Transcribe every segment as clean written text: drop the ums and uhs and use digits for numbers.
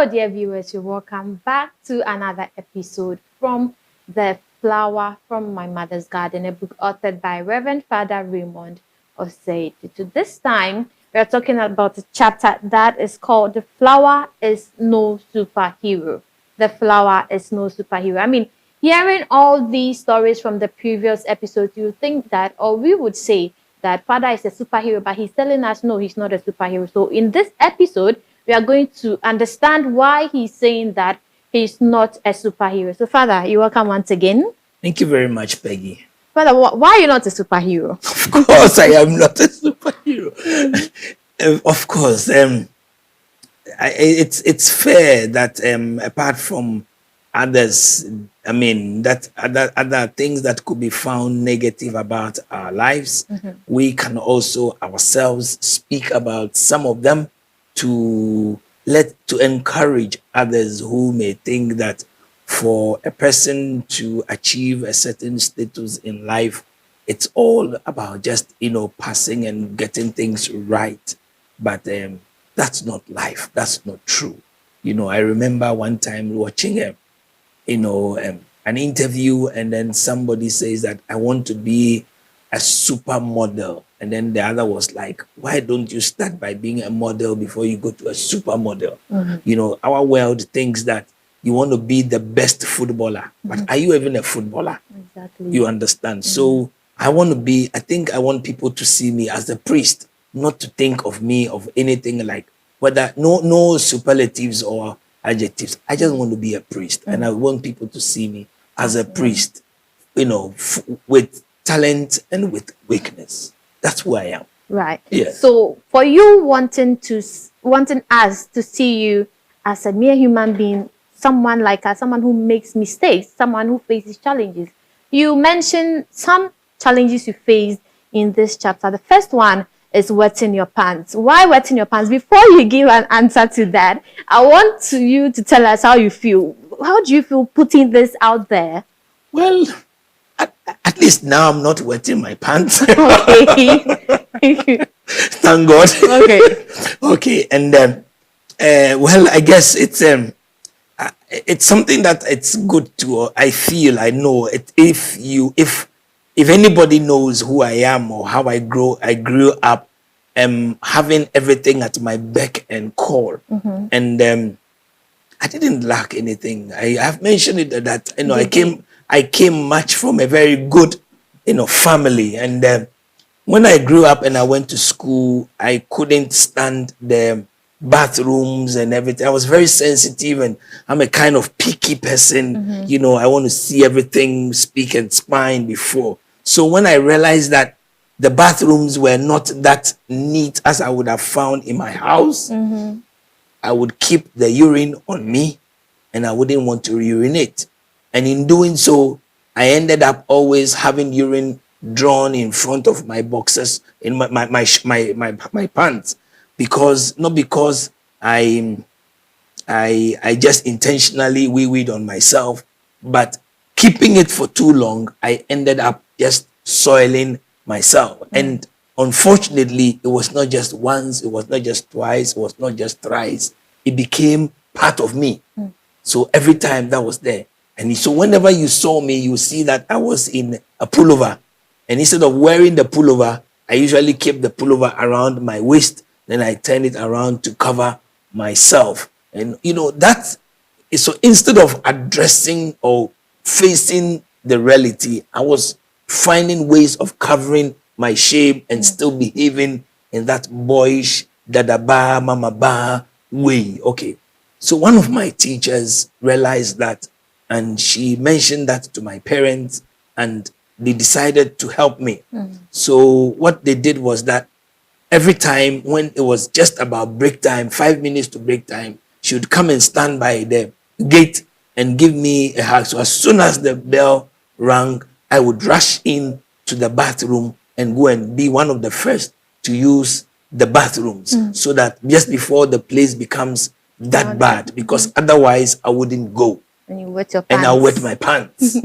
Hello, dear viewers. You're welcome back to another episode from The Flower from My Mother's Garden, a book authored by Reverend Father Raymond Osei Tutu. This time, we are talking about a chapter that is called The Flower is No Superhero. The Flower is No Superhero. I mean, hearing all these stories from the previous episode, you think that, or we would say that Father is a superhero, but he's telling us, no, he's not a superhero. So in this episode, we are going to understand why he's saying that he's not a superhero. So, Father, you're welcome once again. Thank you very much, Peggy. Father, why are you not a superhero? Of course, I am not a superhero. Of course, it's fair that apart from others, I mean, that other things that could be found negative about our lives, we can also ourselves speak about some of them to encourage others who may think that for a person to achieve a certain status in life, it's all about just passing and getting things right. But that's not life. That's not true. I remember one time watching an interview, and then somebody says that I want to be a supermodel. And then the other was like, why don't you start by being a model before you go to a supermodel? Our world thinks that you want to be the best footballer, but are you even a footballer? Exactly. You understand? So I think I want people to see me as a priest, not to think of me of anything like whether no superlatives or adjectives. I just want to be a priest, and I want people to see me as a priest, with talent and with weakness. That's who I am. Right. Yes. So for you wanting us to see you as a mere human being, someone like us, someone who makes mistakes, someone who faces challenges. You mentioned some challenges you faced in this chapter. The first one is wetting your pants. Why wetting your pants? Before you give an answer to that, I want you to tell us how you feel. How do you feel putting this out there? Well, at least now I'm not wetting my pants. Okay. Thank God. Okay. Okay. And well, I guess it's something that it's good to. I know it. If anybody knows who I am or how I grew up, having everything at my beck and call, and I didn't lack anything. I have mentioned it that I came much from a very good, family. And when I grew up and I went to school, I couldn't stand the bathrooms and everything. I was very sensitive, and I'm a kind of picky person. I want to see everything speak and spine before. So when I realized that the bathrooms were not that neat as I would have found in my house, I would keep the urine on me, and I wouldn't want to urinate. And in doing so, I ended up always having urine drawn in front of my boxers, in my pants, not because I just intentionally wee-weed on myself, but keeping it for too long, I ended up just soiling myself. And unfortunately, it was not just once, it was not just twice, it was not just thrice. It became part of me. So every time that was there. And so whenever you saw me, you see that I was in a pullover. And instead of wearing the pullover, I usually keep the pullover around my waist. Then I turn it around to cover myself. And, that is so instead of addressing or facing the reality, I was finding ways of covering my shame and still behaving in that boyish, dadaba, mama ba way. Okay. So one of my teachers realized that, and she mentioned that to my parents, and they decided to help me. So what they did was that every time when it was just about break time, 5 minutes to break time, she would come and stand by the gate and give me a hug. So as soon as the bell rang, I would rush in to the bathroom and go and be one of the first to use the bathrooms, so that just before the place becomes that bad, because otherwise I wouldn't go. And you wet your pants. And I wet my pants.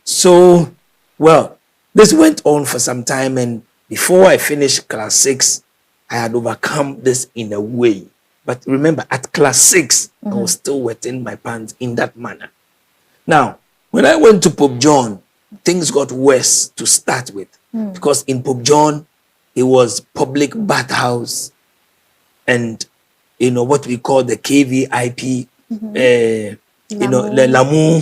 So, well, this went on for some time, and before I finished class 6, I had overcome this in a way But remember, at class 6, I was still wetting my pants in that manner. Now, when I went to Pope John, things got worse to start with. Because in Pope John, it was public bathhouse and, what we call the KVIP, Lamu.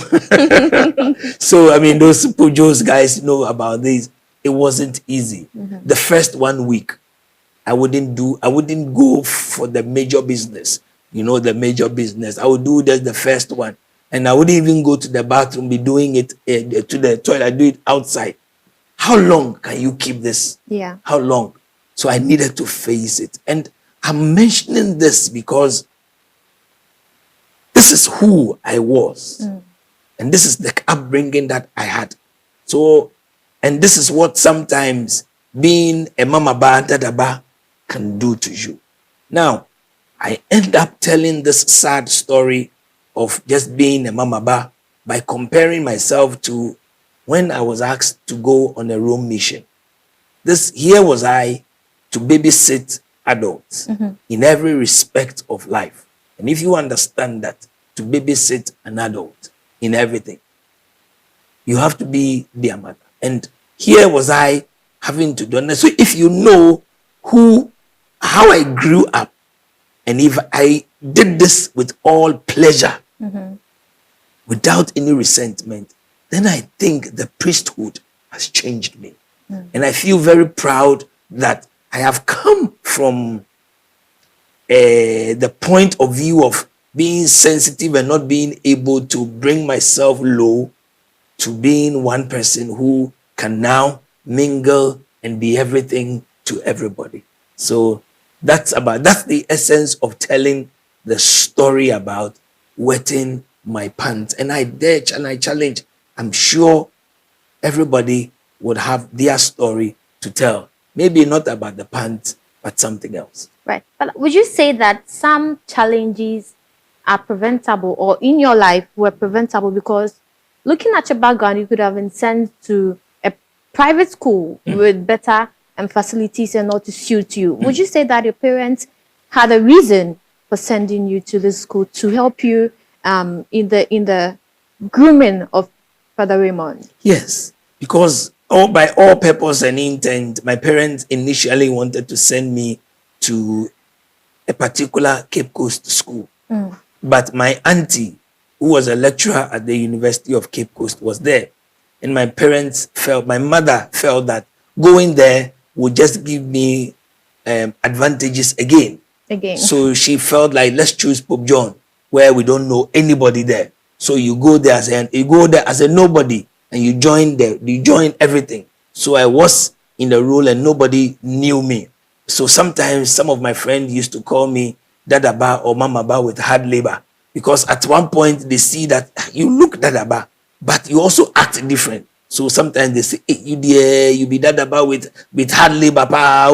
So, I mean, those Pope John's guys know about this. It wasn't easy. The first 1 week, I wouldn't go for the major business. The major business. I would do just the first one. And I wouldn't even go to the bathroom, be doing it to the toilet. I do it outside. How long can you keep this? Yeah. How long? So I needed to face it. And I'm mentioning this because this is who I was. And this is the upbringing that I had. So, and this is what sometimes being a mama ba, dada ba can do to you. Now, I end up telling this sad story of just being a mama ba by comparing myself to when I was asked to go on a Rome mission. Here was I to babysit adults in every respect of life. And if you understand that, to babysit an adult in everything, you have to be their mother. And here was I having to do that. So if you know how I grew up, and if I did this with all pleasure, without any resentment, then I think the priesthood has changed me. And I feel very proud that I have come from the point of view of being sensitive and not being able to bring myself low to being one person who can now mingle and be everything to everybody. So that's the essence of telling the story about wetting my pants. And I dare and I challenge, I'm sure everybody would have their story to tell. Maybe not about the pants, but something else. Right. But would you say that some challenges are preventable, or in your life were preventable? Because looking at your background, you could have been sent to a private school with better facilities and all to suit you. Would you say that your parents had a reason for sending you to this school to help you in the grooming of Father Raymond? Yes, because by all purpose and intent, my parents initially wanted to send me to a particular Cape Coast school. But my auntie, who was a lecturer at the University of Cape Coast, was there. And my mother felt that going there would just give me advantages again. So she felt like, let's choose Pope John, where we don't know anybody there. So you go there as a nobody, and you join everything. So I was in the role and nobody knew me. So sometimes some of my friends used to call me Dadaba or Mamaba with hard labor, because at one point they see that you look Dadaba, but you also act different. So sometimes they say, hey, you be Dadaba with hard labor, pa.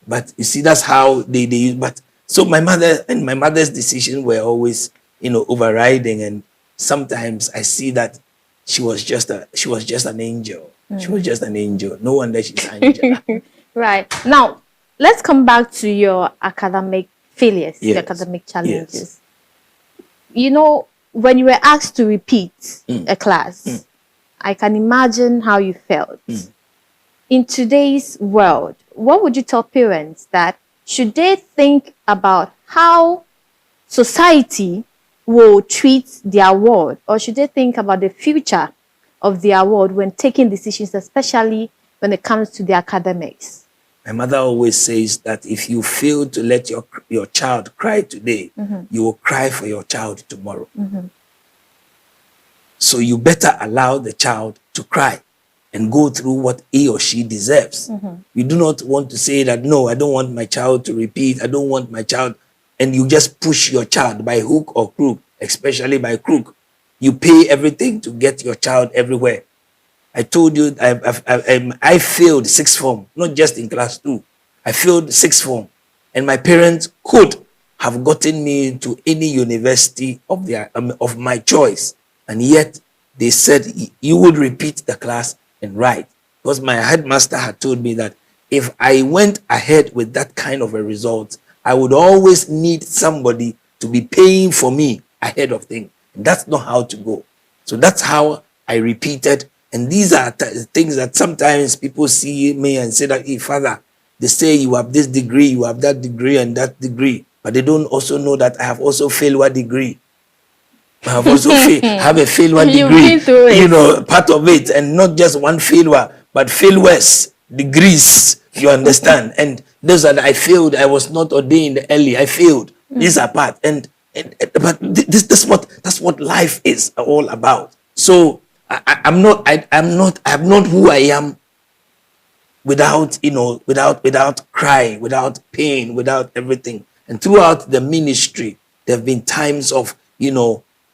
But you see, that's how they use. But so my mother's decisions were always, overriding. And sometimes I see that she was just an angel. She was just an angel. No wonder she's an angel. Right. Now, let's come back to your academic failures, your academic challenges. Yes. When you were asked to repeat a class, I can imagine how you felt. In today's world, what would you tell parents that should they think about how society will treat their ward, or should they think about the future of their ward when taking decisions, especially when it comes to the academics? My mother always says that if you fail to let your child cry today, you will cry for your child tomorrow. So you better allow the child to cry and go through what he or she deserves. You do not want to say that, no, I don't want my child to repeat. I don't want my child. And you just push your child by hook or crook, especially by crook. You pay everything to get your child everywhere. I told you I failed sixth form, not just in class 2. I failed sixth form. And my parents could have gotten me into any university of my choice. And yet they said, you would repeat the class and write. Because my headmaster had told me that if I went ahead with that kind of a result, I would always need somebody to be paying for me ahead of things. That's not how to go. So that's how I repeated. And these are things that sometimes people see me and say that, hey, Father, they say you have this degree, you have that degree and that degree, but they don't also know that I have also failed a degree. I have also have a failure degree, part of it, and not just one failure, but failures, degrees, you understand? And those that I failed, I was not ordained early, I failed. These are part, but that's what life is all about. So I'm not who I am without, without cry, without pain, without everything. And throughout the ministry, there have been times of,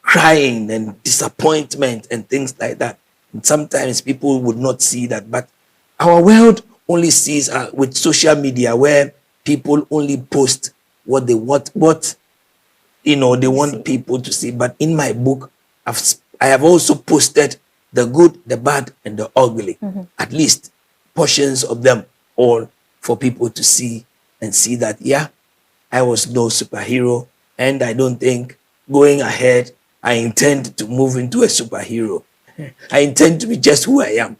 crying and disappointment and things like that. And sometimes people would not see that, but our world only sees with social media, where people only post what they want, they want people to see. But in my book, I have also posted the good, the bad, and the ugly, at least portions of them all, for people to see and see that, yeah, I was no superhero, and I don't think going ahead I intend to move into a superhero. I intend to be just who I am.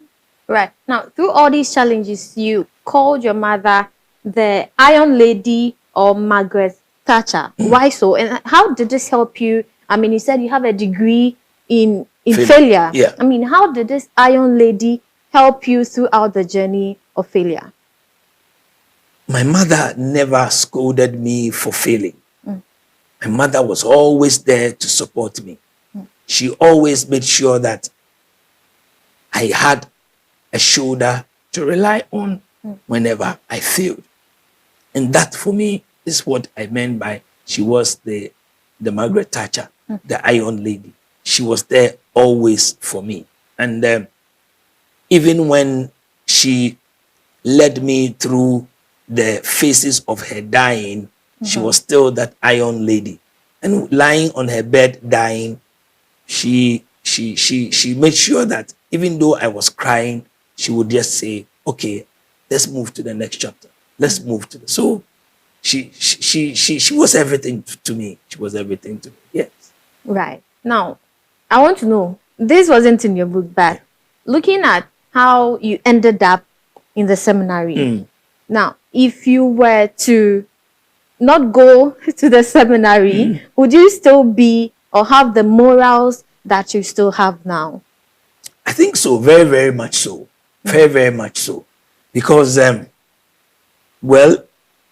Right. Now, through all these challenges, you called your mother the Iron Lady or Margaret Thatcher. Why so? And how did this help you? I mean, you said you have a degree in failure. Yeah. I mean, how did this Iron Lady help you throughout the journey of failure? My mother never scolded me for failing. My mother was always there to support me. She always made sure that I had a shoulder to rely on whenever I failed. And that for me is what I meant by she was the Margaret Thatcher, the Iron Lady. She was there always for me. And even when she led me through the phases of her dying, she was still that Iron Lady. And lying on her bed dying, she made sure that even though I was crying, she would just say, okay, let's move to the next chapter. Let's move to the... So she was everything to me. She was everything to me. Yes. Right. Now, I want to know, this wasn't in your book, but looking at how you ended up in the seminary. Now, if you were to not go to the seminary, would you still be or have the morals that you still have now? I think so. Very, very much so. Very, very much so. Because, well,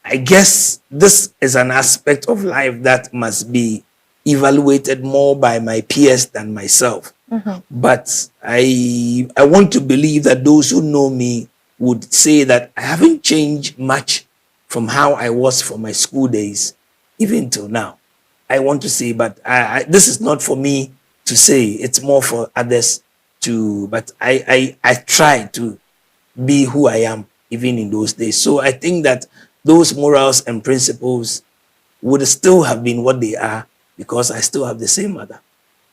I guess this is an aspect of life that must be evaluated more by my peers than myself. But I want to believe that those who know me would say that I haven't changed much from how I was from my school days, even till now. I want to say, but this is not for me to say, it's more for others to, but I try to be who I am, even in those days. So I think that those morals and principles would still have been what they are, because I still have the same mother.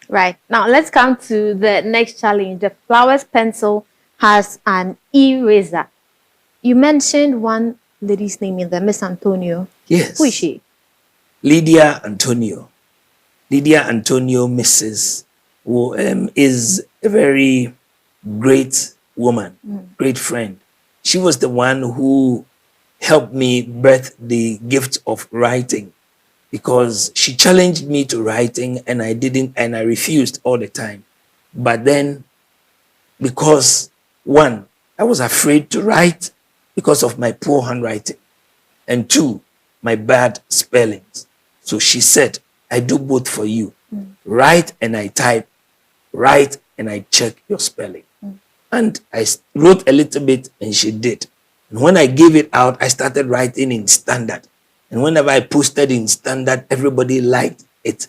Right. Now, let's come to the next challenge. The Flowers pencil has an eraser. You mentioned one lady's name in there, Miss Antonio. Yes. Who is she? Lydia Antonio. Lydia Antonio, Mrs., who is a very great woman, great friend. She was the one who helped me birth the gift of writing, because she challenged me to writing and I refused all the time. But then, because one, I was afraid to write because of my poor handwriting, and two, my bad spellings. So she said, I do both for you. Write and I type, write and I check your spelling. And I wrote a little bit and she did. And when I gave it out, I started writing in standard. And whenever I posted in standard, everybody liked it.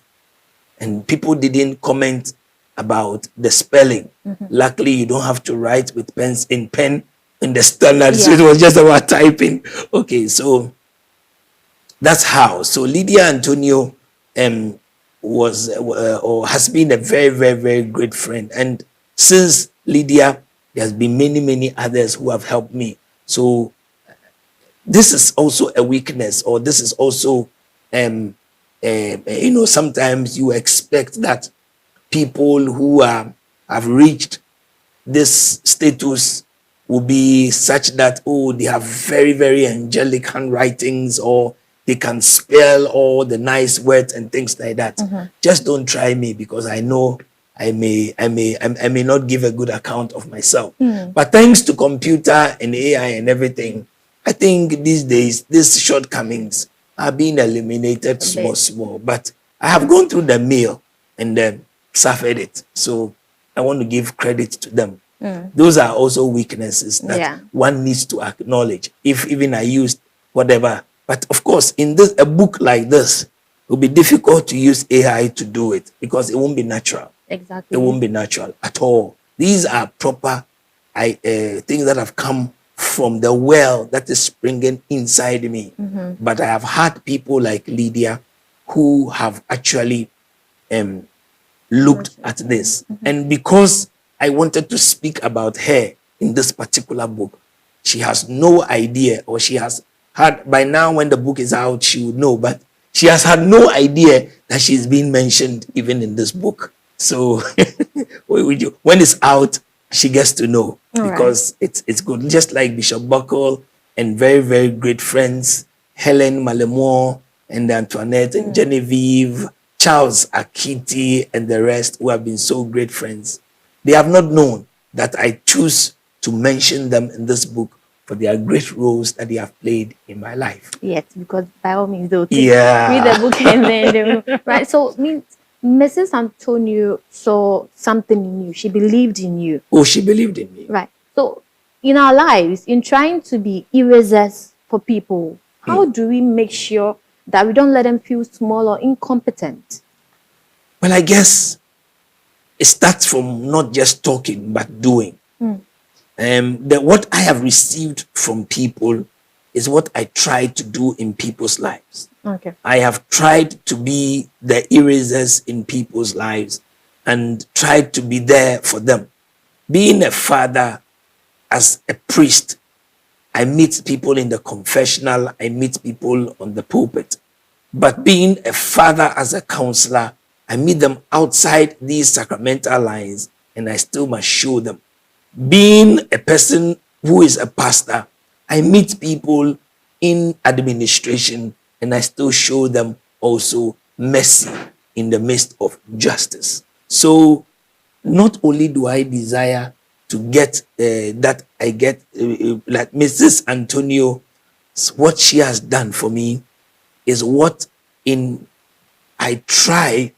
And people didn't comment about the spelling. Luckily, you don't have to write with pens in pen in the standard. So it was just about typing. Okay, so that's how. So Lydia Antonio was or has been a very, very, very great friend. And since Lydia, there has been many, many others who have helped me. So this is also a weakness, or this is also, sometimes you expect that people who have reached this status will be such that, oh, they have very, very angelic handwritings, or they can spell all the nice words and things like that. Just don't try me, because I know I may not give a good account of myself. But thanks to computer and AI and everything, I think these days these shortcomings are being eliminated small. But I have gone through the mill and then suffered it. So I want to give credit to them. Those are also weaknesses that one needs to acknowledge. If even I used whatever, but of course, in a book like this, it will be difficult to use AI to do it, because it won't be natural. Exactly. It won't be natural at all. These are proper things that have come from the well that is springing inside me. But I have had people like Lydia who have actually looked at this. And because I wanted to speak about her in this particular book, she has no idea, or she has had, by now when the book is out, she would know, but she has had no idea that she's being mentioned even in this book. So when it's out, she gets to know, because it's good. Just like Bishop Buckle and very, very great friends, Helen Malemore and Antoinette and Genevieve, Charles Akiti and the rest, who have been so great friends. They have not known that I choose to mention them in this book for their great roles that they have played in my life. Yes, because by all means they'll read the book and then right. So means Mrs. Antonio saw something in you. She believed in you. Oh, she believed in me. Right. So in our lives, in trying to be erasers for people, how do we make sure that we don't let them feel small or incompetent? Well, I guess it starts from not just talking, but doing. What I have received from people is what I try to do in people's lives. Okay. I have tried to be the erasers in people's lives and tried to be there for them. Being a father, as a priest, I meet people in the confessional, I meet people on the pulpit. But being a father as a counselor, I meet them outside these sacramental lines, and I still must show them. Being a person who is a pastor, I meet people in administration, and I still show them also mercy in the midst of justice. So not only do I desire to get that I get like Mrs. Antonio, what she has done for me is what I try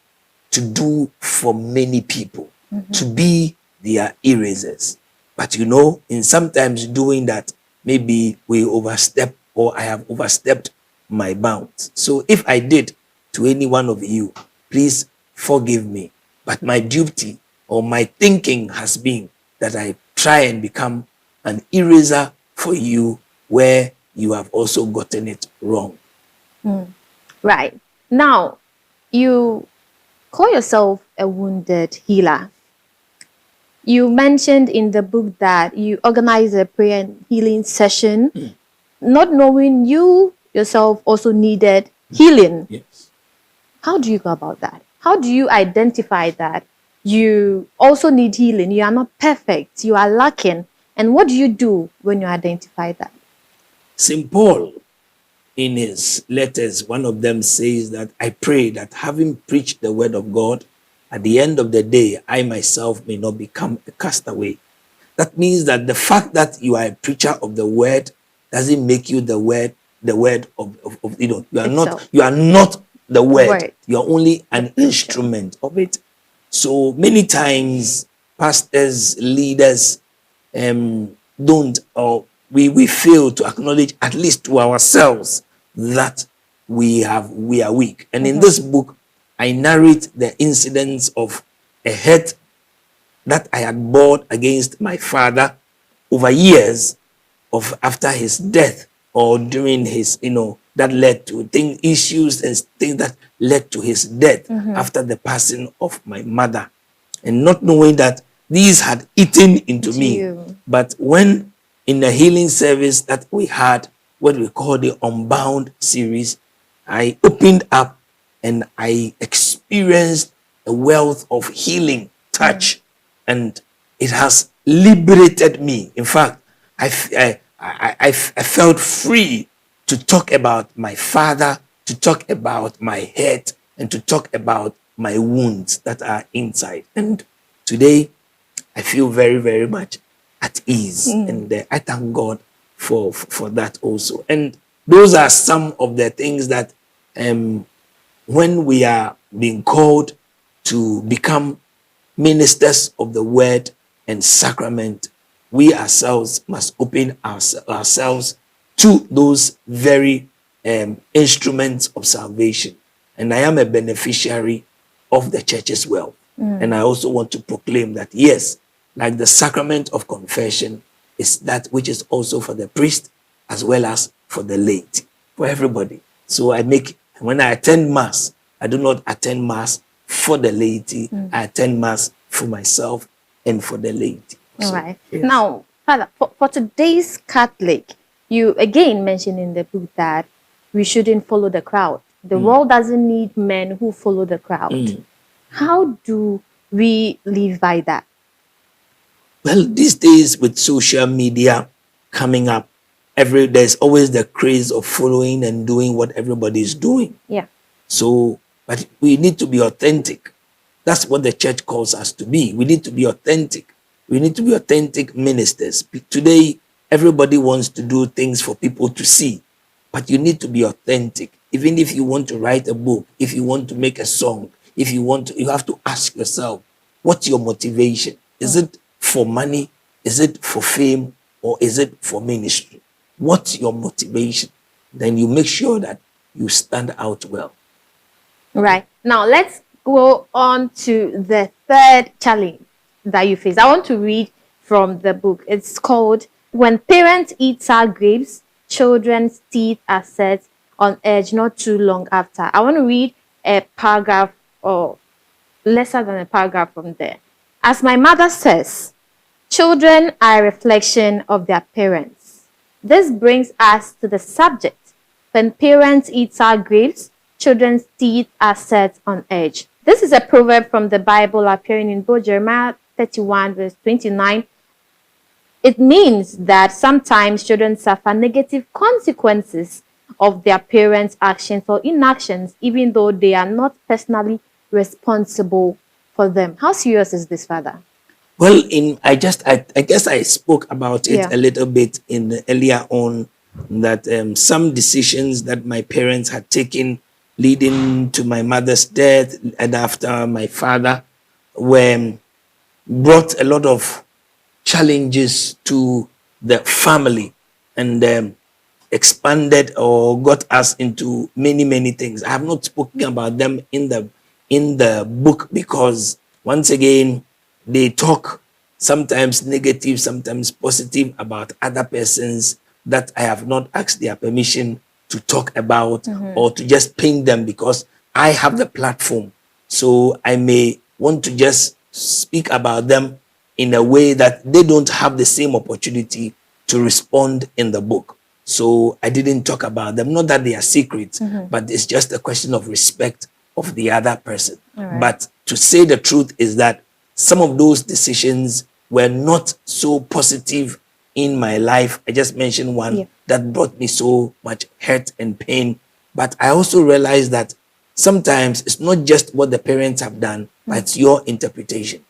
to do for many people, to be their erasers. But in sometimes doing that, maybe we overstep, or I have overstepped my bounds. So if I did to any one of you, please forgive me. But my duty or my thinking has been that I try and become an eraser for you where you have also gotten it wrong. Right. Now, you call yourself a wounded healer. You mentioned in the book that you organized a prayer and healing session, not knowing you yourself also needed healing. Yes. How do you go about that? How do you identify that you also need healing? You are not perfect. You are lacking. And what do you do when you identify that? St. Paul, in his letters, one of them says that I pray that having preached the word of God, at the end of the day, I myself may not become a castaway. That means that the fact that you are a preacher of the word doesn't make you the word of you are not the word. You are only an instrument of it. So many times pastors, leaders don't, or we fail to acknowledge, at least to ourselves, that we are weak. And in this book, I narrate the incidents of a hate that I had bore against my father over years of after his death, or during his, that led to issues and things that led to his death after the passing of my mother. And not knowing that these had eaten into me. But when in the healing service that we had, what we call the Unbound series, I opened up and I experienced a wealth of healing touch, and it has liberated me. In fact, I felt free to talk about my father, to talk about my head, and to talk about my wounds that are inside. And today, I feel very, very much at ease, and I thank God for that also. And those are some of the things that, when we are being called to become ministers of the word and sacrament, we ourselves must open ourselves to those very instruments of salvation. And I am a beneficiary of the church's wealth. And I also want to proclaim that, yes, like the sacrament of confession is that which is also for the priest as well as for the laity, for everybody. So when I attend Mass, I do not attend Mass for the laity. I attend Mass for myself and for the laity. All right. Yes. Now, Father, for today's Catholic, you again mentioned in the book that we shouldn't follow the crowd. The world doesn't need men who follow the crowd. How do we live by that? Well, these days with social media coming up, there's always the craze of following and doing what everybody is doing. Yeah. So, but we need to be authentic. That's what the church calls us to be. We need to be authentic. We need to be authentic ministers. Today, everybody wants to do things for people to see, but you need to be authentic. Even if you want to write a book, if you want to make a song, you have to ask yourself, what's your motivation? Is it for money? Is it for fame? Or is it for ministry? What's your motivation? Then you make sure that you stand out well. Right. Now, let's go on to the third challenge that you face. I want to read from the book. It's called When Parents Eat Sour Grapes, Children's Teeth Are Set on Edge Not Too Long After. I want to read a paragraph or lesser than a paragraph from there. As my mother says, children are a reflection of their parents. This brings us to the subject. When parents eat sour grapes, children's teeth are set on edge. This is a proverb from the Bible appearing in both Jeremiah 31 verse 29. It means that sometimes children suffer negative consequences of their parents' actions or inactions, even though they are not personally responsible for them. How serious is this, Father? Well, I guess I spoke about it a little bit earlier on, that some decisions that my parents had taken leading to my mother's death and after my father brought a lot of challenges to the family, and expanded or got us into many things. I have not spoken about them in the book because, once again, they talk sometimes negative, sometimes positive about other persons that I have not asked their permission to talk about or to just paint them, because I have the platform. So I may want to just speak about them in a way that they don't have the same opportunity to respond in the book. So I didn't talk about them. Not that they are secrets, but it's just a question of respect of the other person. Right. But to say the truth is that some of those decisions were not so positive in my life. I just mentioned one that brought me so much hurt and pain. But I also realized that sometimes it's not just what the parents have done, but it's your interpretation.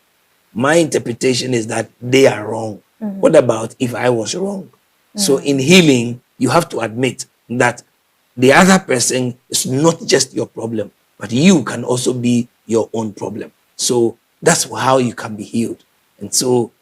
My interpretation is that they are wrong. What about if I was wrong? So in healing, you have to admit that the other person is not just your problem, but you can also be your own problem. So that's how you can be healed. And so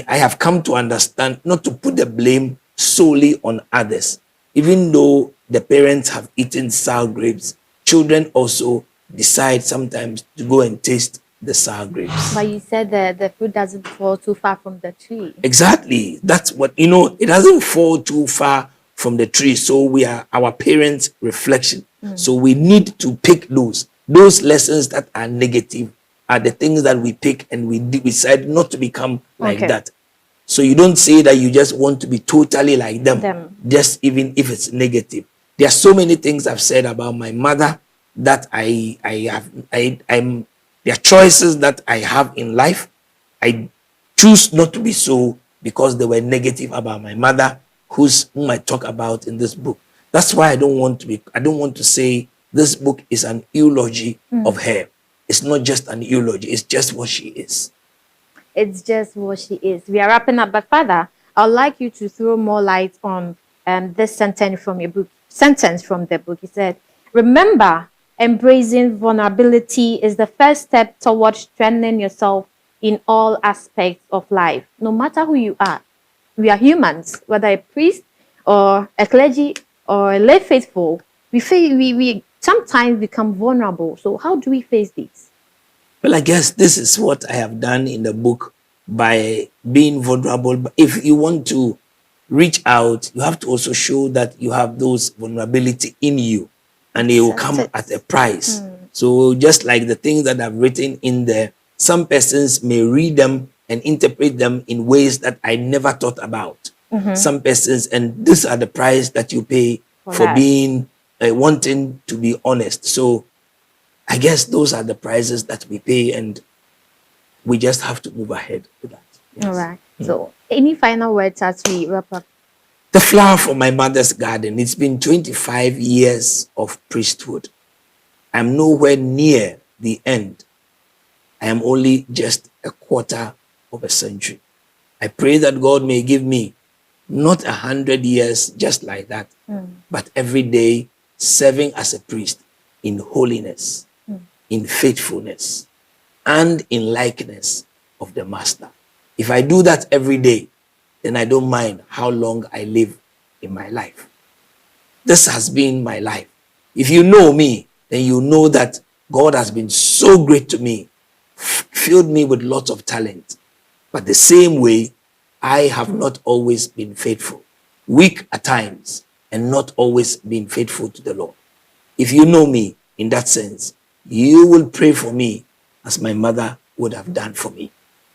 I have come to understand not to put the blame solely on others. Even though the parents have eaten sour grapes, children also decide sometimes to go and taste the sour grapes. But you said that the fruit doesn't fall too far from the tree. Exactly. That's what, it doesn't fall too far from the tree. So we are our parents' reflection. So we need to pick those lessons that are negative are the things that we pick, and we decide not to become like that. So you don't say that you just want to be totally like them. Just even if it's negative. There are so many things I've said about my mother that I'm there are choices that I have in life. I choose not to be so because they were negative about my mother, whom I talk about in this book. That's why I don't want to say this book is an eulogy of her. It's not just an eulogy, it's just what she is. It's just what she is. We are wrapping up, but Father, I'd like you to throw more light on this sentence from your book. Sentence from the book. He said, "Remember, embracing vulnerability is the first step towards strengthening yourself in all aspects of life. No matter who you are, we are humans, whether a priest or a clergy or a lay faithful. We sometimes become vulnerable. So how do we face this?" Well, I guess this is what I have done in the book by being vulnerable. But if you want to reach out, you have to also show that you have those vulnerability in you, and it will come at a price. So just like the things that I've written in there, some persons may read them and interpret them in ways that I never thought about. Some persons, and these are the price that you pay for being wanting to be honest. So I guess those are the prices that we pay, and we just have to move ahead with that. Yes. All right. So, any final words as we wrap up? The flower from my mother's garden. It's been 25 years of priesthood. I'm nowhere near the end. I am only just a quarter of a century. I pray that God may give me not 100 years just like that, but every day serving as a priest in holiness, in faithfulness, and in likeness of the Master. If I do that every day, then I don't mind how long I live in my life. This has been my life. If you know me, then you know that God has been so great to me, filled me with lots of talent. But the same way, I have not always been faithful, weak at times, and not always been faithful to the Lord. If you know me in that sense, you will pray for me as my mother would have done for me.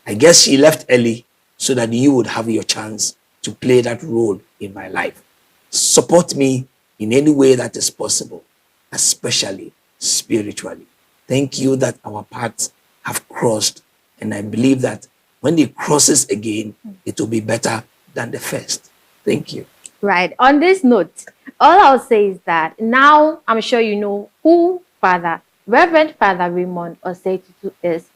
I guess she left early so that you would have your chance to play that role in my life. Support me in any way that is possible, especially spiritually. Thank you that our paths have crossed, and I believe that when it crosses again, it will be better than the first. Thank you. Right. On this note, all I'll say is that now I'm sure you know who Reverend Father Raymond Osei Tutu is.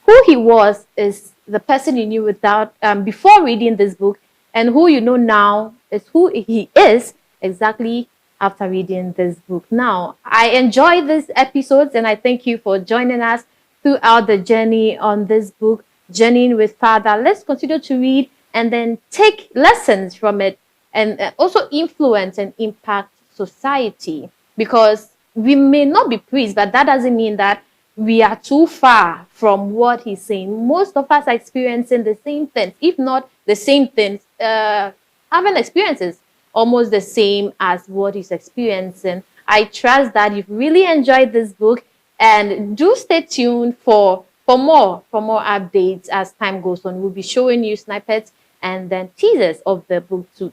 Who he was is the person you knew without before reading this book, and who you know now is who he is exactly after reading this book. Now, I enjoy these episodes, and I thank you for joining us throughout the journey on this book, Journeying with Father. Let's continue to read and then take lessons from it, and also influence and impact society, because we may not be priests, but that doesn't mean that we are too far from what he's saying. Most of us are experiencing the same things, if not the same things, having experiences almost the same as what he's experiencing. I trust that you've really enjoyed this book, and do stay tuned for more updates as time goes on. We'll be showing you snippets and then teasers of the book to,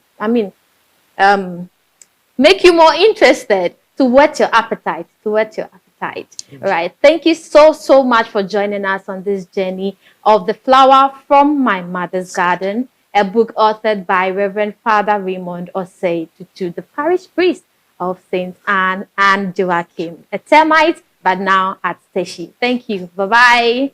make you more interested, to whet your appetite, All right. Thank you so much for joining us on this journey of The Flower from My Mother's Garden, a book authored by Reverend Father Raymond Osei Tutu, the parish priest of St. Anne and Joachim, a termite, but now at Teshi. Thank you. Bye-bye.